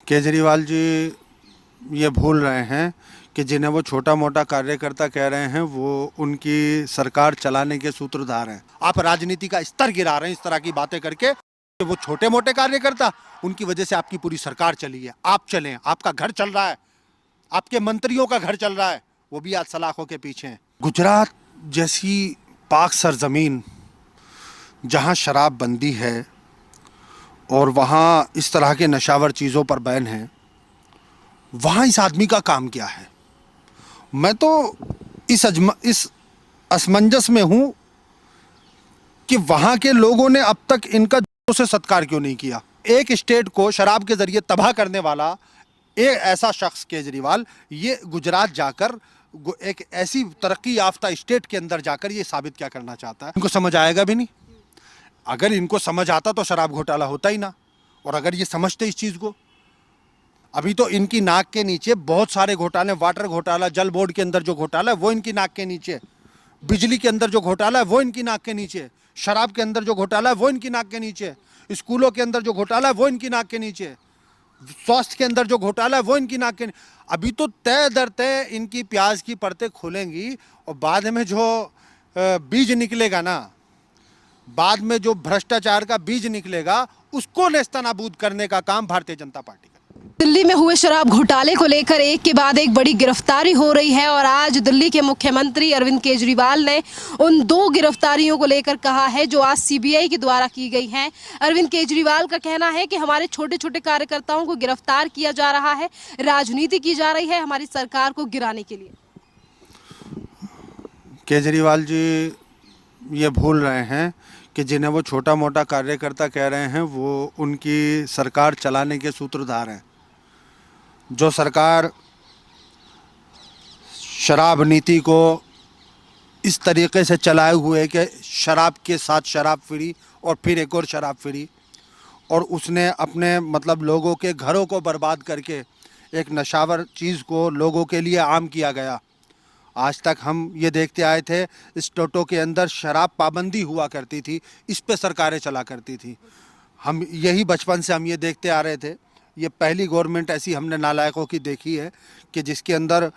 केजरीवाल जी ये भूल रहे हैं कि जिन्हें वो छोटा मोटा कार्यकर्ता कह रहे हैं वो उनकी सरकार चलाने के सूत्रधार हैं। आप राजनीति का स्तर गिरा रहे हैं इस तरह की बातें करके कि वो छोटे मोटे कार्यकर्ता, उनकी वजह से आपकी पूरी सरकार चली है। आप चलें, आपका घर चल रहा है, आपके मंत्रियों का घर चल रहा है, वो भी आज सलाखों के पीछे हैं। गुजरात जैसी पाक सरजमीन जहां शराब बंदी है और वहां इस तरह के नशावर चीज़ों पर बैन है, वहां इस आदमी का काम क्या है? मैं तो इस असमंजस में हूं कि वहां के लोगों ने अब तक इनका जोर से सत्कार क्यों नहीं किया। एक स्टेट को शराब के जरिए तबाह करने वाला एक ऐसा शख्स केजरीवाल, ये गुजरात जाकर एक ऐसी तरक्की याफ्ता स्टेट के अंदर जाकर ये साबित क्या करना चाहता है? इनको समझ आएगा भी नहीं। अगर इनको समझ आता तो शराब घोटाला होता ही ना। और अगर ये समझते इस चीज़ को, अभी तो इनकी नाक के नीचे बहुत सारे घोटाले, वाटर घोटाला, जल बोर्ड के अंदर जो घोटाला है वो इनकी नाक के नीचे, बिजली के अंदर जो घोटाला है वो इनकी नाक के नीचे, शराब के अंदर जो घोटाला है वो इनकी नाक के नीचे, स्कूलों के अंदर जो घोटाला है वो इनकी नाक के नीचे, स्वास्थ्य के अंदर जो घोटाला है वो इनकी नाक के। अभी तो तय दर तय इनकी प्याज की परतें खुलेंगी और बाद में जो बीज निकलेगा ना, बाद में जो भ्रष्टाचार का बीज निकलेगा उसको नेस्तनाबूद करने का काम भारतीय जनता पार्टी का। दिल्ली में हुए शराब घोटाले को लेकर एक के बाद एक बड़ी गिरफ्तारी हो रही है और आज दिल्ली के मुख्यमंत्री अरविंद केजरीवाल ने उन दो गिरफ्तारियों को लेकर कहा है जो आज सीबीआई के द्वारा की गई हैं। अरविंद केजरीवाल का कहना है कि हमारे छोटे छोटे कार्यकर्ताओं को गिरफ्तार किया जा रहा है, राजनीति की जा रही है हमारी सरकार को गिराने के लिए। केजरीवाल जी ये भूल रहे हैं कि जिन्हें वो छोटा मोटा कार्यकर्ता कह रहे हैं वो उनकी सरकार चलाने के सूत्रधार हैं। जो सरकार शराब नीति को इस तरीके से चलाए हुए कि शराब के साथ शराब फ्री और फिर एक और शराब फ्री, और उसने अपने मतलब लोगों के घरों को बर्बाद करके एक नशावर चीज़ को लोगों के लिए आम किया गया। आज तक हम ये देखते आए थे स्टेटों के अंदर शराब पाबंदी हुआ करती थी, इस पे सरकारें चला करती थी। हम यही बचपन से हम ये देखते आ रहे थे। ये पहली गवर्नमेंट ऐसी हमने नालायकों की देखी है कि जिसके अंदर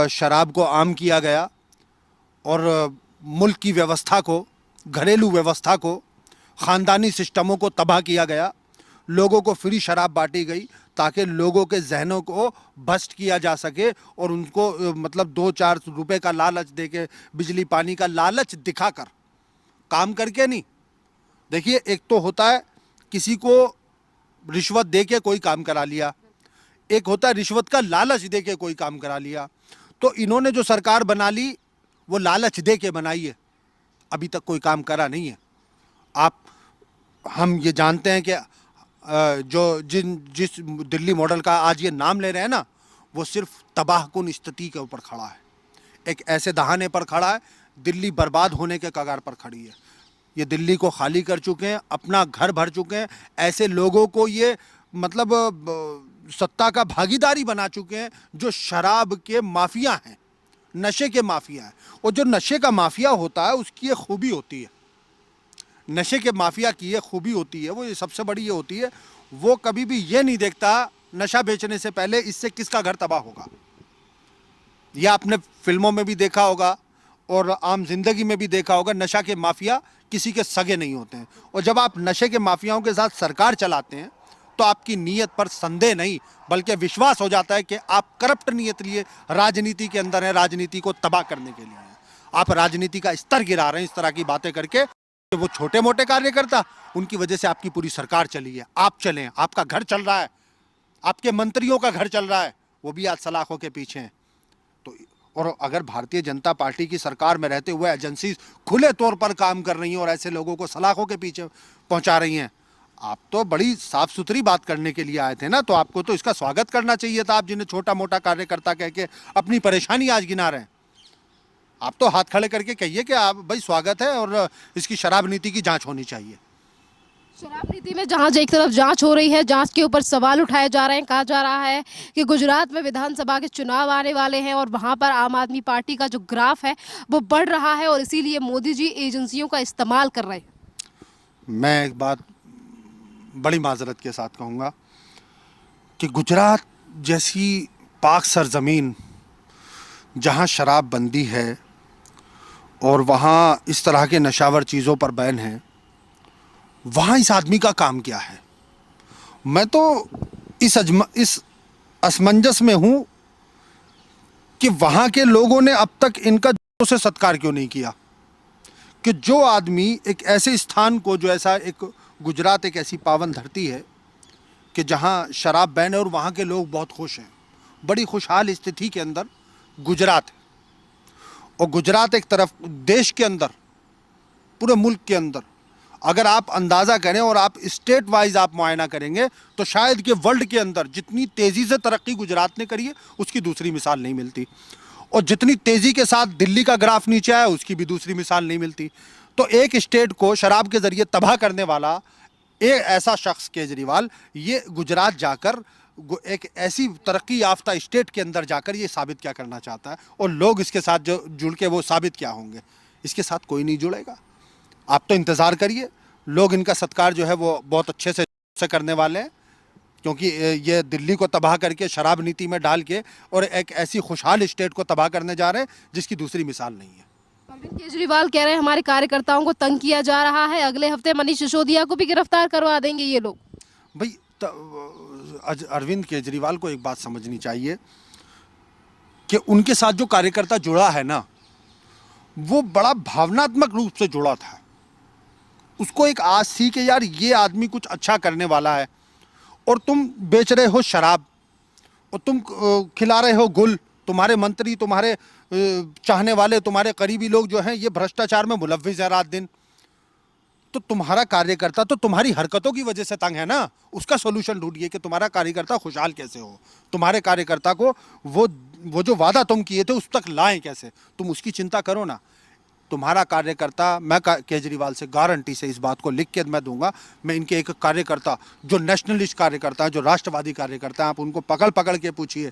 शराब को आम किया गया और मुल्क की व्यवस्था को, घरेलू व्यवस्था को, ख़ानदानी सिस्टमों को तबाह किया गया। लोगों को फ्री शराब बांटी गई ताकि लोगों के जहनों को भ्रष्ट किया जा सके और उनको मतलब 2-4 रुपए का लालच देके, बिजली पानी का लालच दिखाकर, काम करके नहीं। देखिए, एक तो होता है किसी को रिश्वत दे के कोई काम करा लिया, एक होता है रिश्वत का लालच दे के कोई काम करा लिया। तो इन्होंने जो सरकार बना ली वो लालच दे के बनाई है, अभी तक कोई काम करा नहीं है। हम ये जानते हैं कि जिस दिल्ली मॉडल का आज ये नाम ले रहे हैं ना, वो सिर्फ तबाहकुन स्थिति के ऊपर खड़ा है, एक ऐसे दहाने पर खड़ा है, दिल्ली बर्बाद होने के कगार पर खड़ी है। ये दिल्ली को खाली कर चुके हैं, अपना घर भर चुके हैं, ऐसे लोगों को ये मतलब सत्ता का भागीदारी बना चुके हैं जो शराब के माफिया हैं, नशे के माफिया हैं। और जो नशे का माफिया होता है उसकी एक खूबी होती है, नशे के माफिया की ये खूबी होती है, वो सबसे बड़ी ये होती है, वो कभी भी ये नहीं देखता नशा बेचने से पहले इससे किसका घर तबाह होगा। यह आपने फिल्मों में भी देखा होगा और आम जिंदगी में भी देखा होगा, नशा के माफिया किसी के सगे नहीं होते हैं। और जब आप नशे के माफियाओं के साथ सरकार चलाते हैं तो आपकी नीयत पर संदेह नहीं बल्कि विश्वास हो जाता है कि आप करप्ट नीयत लिए राजनीति के अंदर हैं, राजनीति को तबाह करने के लिए हैं। आप राजनीति का स्तर गिरा रहे हैं इस तरह की बातें करके। वो छोटे मोटे कार्यकर्ता, उनकी वजह से आपकी पूरी सरकार चली है। आप चलें, आपका घर चल रहा है, आपके मंत्रियों का घर चल रहा है, वो भी आज सलाखों के पीछे हैं। तो और अगर भारतीय जनता पार्टी की सरकार में रहते हुए एजेंसी खुले तौर पर काम कर रही हैं और ऐसे लोगों को सलाखों के पीछे पहुंचा रही हैं, आप तो बड़ी साफ सुथरी बात करने के लिए आए थे ना, तो आपको तो इसका स्वागत करना चाहिए था। आप जिन्हें छोटा मोटा कार्यकर्ता कह के अपनी परेशानी आज गिना रहे हैं, आप तो हाथ खड़े करके कहिए कि आप भाई स्वागत है और इसकी शराब नीति की जांच होनी चाहिए। शराब नीति में जहां एक तरफ जांच हो रही है, जांच के ऊपर सवाल उठाए जा रहे हैं। कहा जा रहा है कि गुजरात में विधानसभा के चुनाव आने वाले हैं और वहां पर आम आदमी पार्टी का जो ग्राफ है वो बढ़ रहा है और इसीलिए मोदी जी एजेंसियों का इस्तेमाल कर रहे हैं। मैं एक बात बड़ी माजरत के साथ कहूँगा कि गुजरात जैसी पाक सरजमीन जहाँ शराब बंदी है और वहाँ इस तरह के नशावर चीज़ों पर बैन है, वहाँ इस आदमी का काम क्या है? मैं तो इस असमंजस में हूँ कि वहाँ के लोगों ने अब तक इनका जोर से सत्कार क्यों नहीं किया कि जो आदमी एक ऐसे स्थान को, जो ऐसा एक गुजरात एक ऐसी पावन धरती है कि जहाँ शराब बैन है और वहाँ के लोग बहुत खुश हैं, बड़ी खुशहाल स्थिति के अंदर गुजरात है। और गुजरात एक तरफ देश के अंदर, पूरे मुल्क के अंदर अगर आप अंदाज़ा करें और आप स्टेट वाइज आप मुआयना करेंगे तो शायद कि वर्ल्ड के अंदर जितनी तेज़ी से तरक्की गुजरात ने करी है उसकी दूसरी मिसाल नहीं मिलती, और जितनी तेज़ी के साथ दिल्ली का ग्राफ नीचे आया उसकी भी दूसरी मिसाल नहीं मिलती। तो एक स्टेट को शराब के ज़रिए तबाह करने वाला एक ऐसा शख्स केजरीवाल, ये गुजरात जाकर एक ऐसी तरक्की याफ्ता स्टेट के अंदर जाकर ये साबित क्या करना चाहता है, और लोग इसके साथ जो जुड़ के वो साबित क्या होंगे? इसके साथ कोई नहीं जुड़ेगा। आप तो इंतज़ार करिए, लोग इनका सत्कार जो है वो बहुत अच्छे से करने वाले हैं, क्योंकि ये दिल्ली को तबाह करके शराब नीति में डाल के और एक ऐसी खुशहाल स्टेट को तबाह करने जा रहे हैं जिसकी दूसरी मिसाल नहीं है। अरविंद केजरीवाल कह रहे हैं हमारे कार्यकर्ताओं को तंग किया जा रहा है, अगले हफ्ते मनीष सिसोदिया को भी गिरफ्तार करवा देंगे ये लोग। भाई अरविंद केजरीवाल को एक बात समझनी चाहिए कि उनके साथ जो कार्यकर्ता जुड़ा है ना, वो बड़ा भावनात्मक रूप से जुड़ा था। उसको एक आस थी कि यार ये आदमी कुछ अच्छा करने वाला है, और तुम बेच रहे हो शराब और तुम खिला रहे हो गुल, तुम्हारे मंत्री, तुम्हारे चाहने वाले, तुम्हारे करीबी लोग जो हैं ये भ्रष्टाचार में मुलव्विस है रात दिन। तो तुम्हारा कार्यकर्ता तो तुम्हारी हरकतों की वजह से तंग है ना, उसका सोल्यूशन ढूंढिए कि तुम्हारा कार्यकर्ता खुशहाल कैसे हो, तुम्हारे कार्यकर्ता को वो जो वादा तुम किए थे उस तक लाएं कैसे, तुम उसकी चिंता करो ना। तुम्हारा कार्यकर्ता, मैं केजरीवाल से गारंटी से इस बात को लिख के मैं दूंगा, मैं इनके एक कार्यकर्ता जो नेशनलिस्ट कार्यकर्ता हैं, जो राष्ट्रवादी कार्यकर्ता हैं, आप उनको पकड़ पकड़ के पूछिए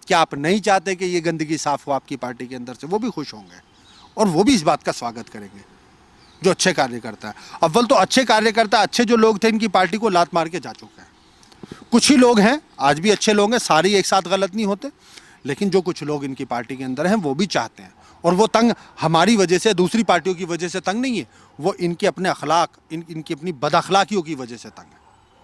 कि आप नहीं चाहते कि ये गंदगी साफ हो आपकी पार्टी के अंदर से, वो भी खुश होंगे और वो भी इस बात का स्वागत करेंगे जो अच्छे कार्यकर्ता है। अव्वल तो अच्छे कार्यकर्ता, अच्छे जो लोग थे इनकी पार्टी को लात मार के जा चुके हैं। कुछ ही लोग हैं, आज भी अच्छे लोग हैं, सारे एक साथ गलत नहीं होते, लेकिन जो कुछ लोग इनकी पार्टी के अंदर हैं वो भी चाहते हैं, और वो तंग हमारी वजह से, दूसरी पार्टियों की वजह से तंग नहीं है, वो इनके अपने अखलाक, इनकी अपनी बदअखलाकियों की वजह से तंग है।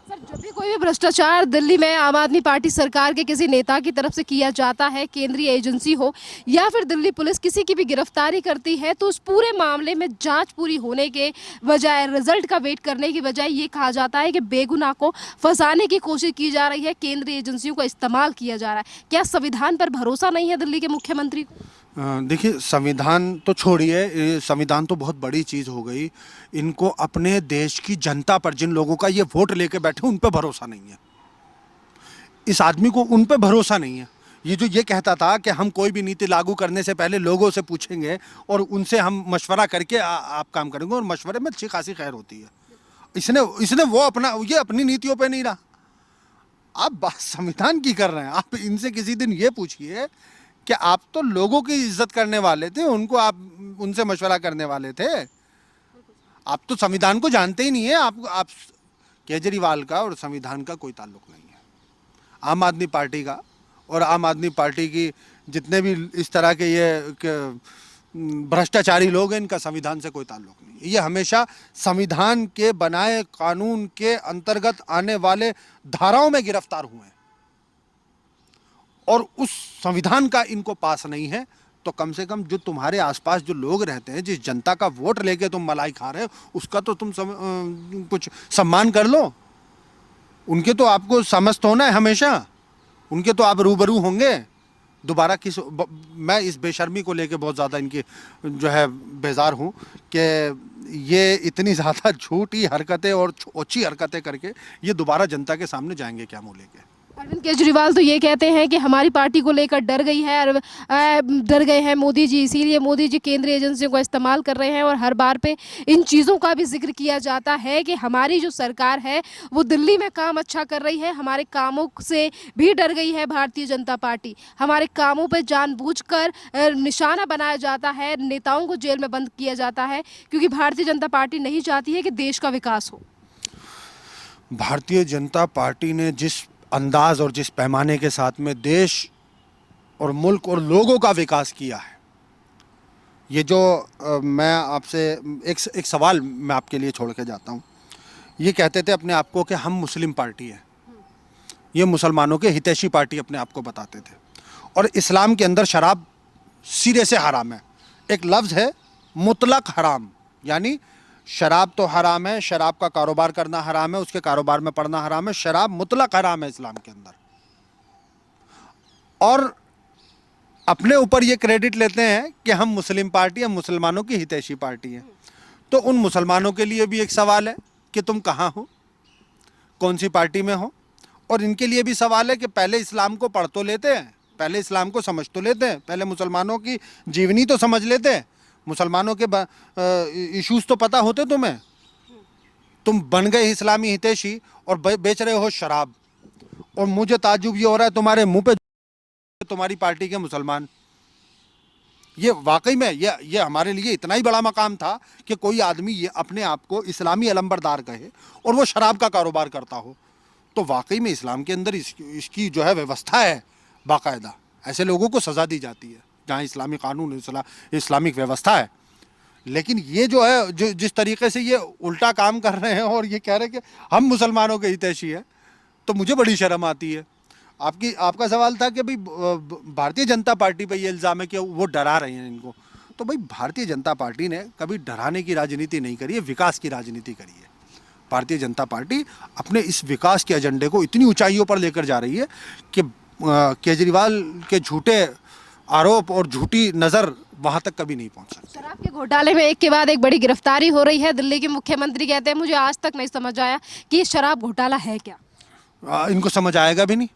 सर, जब भी कोई भी भ्रष्टाचार दिल्ली में आम आदमी पार्टी सरकार के किसी नेता की तरफ से किया जाता है, केंद्रीय एजेंसी हो या फिर दिल्ली पुलिस किसी की भी गिरफ्तारी करती है, तो उस पूरे मामले में जांच पूरी होने के बजाय, रिजल्ट का वेट करने की बजाय ये कहा जाता है कि बेगुनाह को फंसाने की कोशिश की जा रही है, केंद्रीय एजेंसियों का इस्तेमाल किया जा रहा है। क्या संविधान पर भरोसा नहीं है दिल्ली के मुख्यमंत्री को? देखिए, संविधान तो छोड़िए, संविधान तो बहुत बड़ी चीज़ हो गई, इनको अपने देश की जनता पर, जिन लोगों का ये वोट लेके बैठे उन पे भरोसा नहीं है। इस आदमी को उन पे भरोसा नहीं है। ये जो ये कहता था कि हम कोई भी नीति लागू करने से पहले लोगों से पूछेंगे और उनसे हम मशवरा करके आप काम करेंगे, और मशवरे में अच्छी खासी खैर होती है। इसने वो ये अपनी नीतियों पे नहीं रहा। आप बात संविधान की कर रहे हैं। आप इनसे किसी दिन ये पूछिए कि आप तो लोगों की इज्जत करने वाले थे, उनको आप उनसे मशवरा करने वाले थे। आप तो संविधान को जानते ही नहीं है। आप केजरीवाल का और संविधान का कोई ताल्लुक नहीं है। आम आदमी पार्टी का और आम आदमी पार्टी की जितने भी इस तरह के ये भ्रष्टाचारी लोग हैं, इनका संविधान से कोई ताल्लुक नहीं है। ये हमेशा संविधान के बनाए कानून के अंतर्गत आने वाले धाराओं में गिरफ्तार हुए हैं, और उस संविधान का इनको पास नहीं है। तो कम से कम जो तुम्हारे आसपास जो लोग रहते हैं, जिस जनता का वोट लेके तुम मलाई खा रहे हो, उसका तो तुम कुछ सम्मान कर लो। उनके तो आपको समस्त होना है हमेशा, उनके तो आप रूबरू होंगे दोबारा। मैं इस बेशर्मी को लेके बहुत ज़्यादा इनकी जो है बेजार हूँ कि ये इतनी ज़्यादा झूठी हरकतें और ओछी हरकतें करके ये दोबारा जनता के सामने जाएंगे क्या मुँह लेके। अरविंद केजरीवाल तो ये कहते हैं कि हमारी पार्टी को लेकर डर गए हैं मोदी जी, इसीलिए मोदी जी केंद्रीय एजेंसियों का इस्तेमाल कर रहे हैं, और हर बार पे इन चीज़ों का भी जिक्र किया जाता है कि हमारी जो सरकार है वो दिल्ली में काम अच्छा कर रही है, हमारे कामों से भी डर गई है भारतीय जनता पार्टी, हमारे कामों पर जानबूझकर निशाना बनाया जाता है, नेताओं को जेल में बंद किया जाता है, क्योंकि भारतीय जनता पार्टी नहीं चाहती है कि देश का विकास हो। भारतीय जनता पार्टी ने जिस अंदाज और जिस पैमाने के साथ में देश और मुल्क और लोगों का विकास किया है, ये जो मैं आपसे एक सवाल मैं आपके लिए छोड़ के जाता हूँ। ये कहते थे अपने आप को कि हम मुस्लिम पार्टी हैं, ये मुसलमानों के हितैषी पार्टी अपने आप को बताते थे। और इस्लाम के अंदर शराब सिरे से हराम है। एक लफ्ज़ है मुतलक हराम, यानी शराब तो हराम है, शराब का कारोबार करना हराम है, उसके कारोबार में पड़ना हराम है, शराब मुतलक हराम है इस्लाम के अंदर। और अपने ऊपर ये क्रेडिट लेते हैं कि हम मुस्लिम पार्टी, हम मुसलमानों की हितैषी पार्टी हैं। तो उन मुसलमानों के लिए भी एक सवाल है कि तुम कहाँ हो, कौन सी पार्टी में हो। और इनके लिए भी सवाल है कि पहले इस्लाम को पढ़ तो लेते हैं, पहले इस्लाम को समझ तो लेते हैं, पहले मुसलमानों की जीवनी तो समझ लेते हैं, मुसलमानों के इश्यूज तो पता होते तुम्हें। तुम बन गए इस्लामी हितैषी और बेच रहे हो शराब। और मुझे ताज्जुब ये हो रहा है तुम्हारे मुंह पे तुम्हारी पार्टी के मुसलमान। ये वाकई में ये हमारे लिए इतना ही बड़ा मकाम था कि कोई आदमी ये अपने आप को इस्लामी अलंबरदार कहे और वो शराब का कारोबार करता हो। तो वाकई में इस्लाम के अंदर इसकी जो है व्यवस्था है, बाकायदा ऐसे लोगों को सज़ा दी जाती है जहाँ इस्लामी कानून, इस्लामिक व्यवस्था है। लेकिन ये जो है, जो जिस तरीके से ये उल्टा काम कर रहे हैं और ये कह रहे हैं कि हम मुसलमानों के हितैषी हैं, तो मुझे बड़ी शर्म आती है। आपका सवाल था कि भाई भारतीय जनता पार्टी पे ये इल्ज़ाम है कि वो डरा रहे हैं इनको। तो भाई भारतीय जनता पार्टी ने कभी डराने की राजनीति नहीं करी है, विकास की राजनीति करी है। भारतीय जनता पार्टी अपने इस विकास के एजेंडे को इतनी ऊंचाइयों पर लेकर जा रही है कि केजरीवाल के झूठे आरोप और झूठी नज़र वहाँ तक कभी नहीं पहुँच सकती। शराब के घोटाले में एक के बाद एक बड़ी गिरफ्तारी हो रही है। दिल्ली के मुख्यमंत्री कहते हैं मुझे आज तक नहीं समझ आया कि ये शराब घोटाला है क्या। इनको समझ आएगा भी नहीं।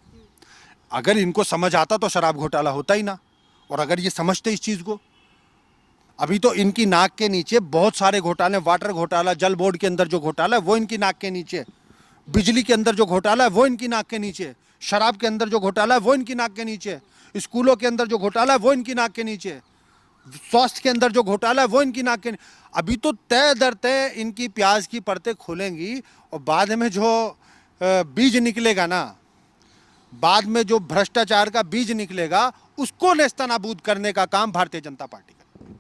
अगर इनको समझ आता तो शराब घोटाला होता ही ना। और अगर ये समझते इस चीज़ को, अभी तो इनकी नाक के नीचे बहुत सारे घोटाले, वाटर घोटाला, जल बोर्ड के अंदर जो घोटाला है वो इनकी नाक के नीचे, बिजली के अंदर जो घोटाला है वो इनकी नाक के नीचे, शराब के अंदर जो घोटाला है वो इनकी नाक के नीचे, स्कूलों के अंदर जो घोटाला है वो इनकी नाक के नीचे, स्वास्थ्य के अंदर जो घोटाला है वो इनकी नाक के नीचे। अभी तो तय दर तय इनकी प्याज की परतें खुलेंगी और बाद में जो बीज निकलेगा ना, बाद में जो भ्रष्टाचार का बीज निकलेगा, उसको नेस्तनाबूद करने का काम भारतीय जनता पार्टी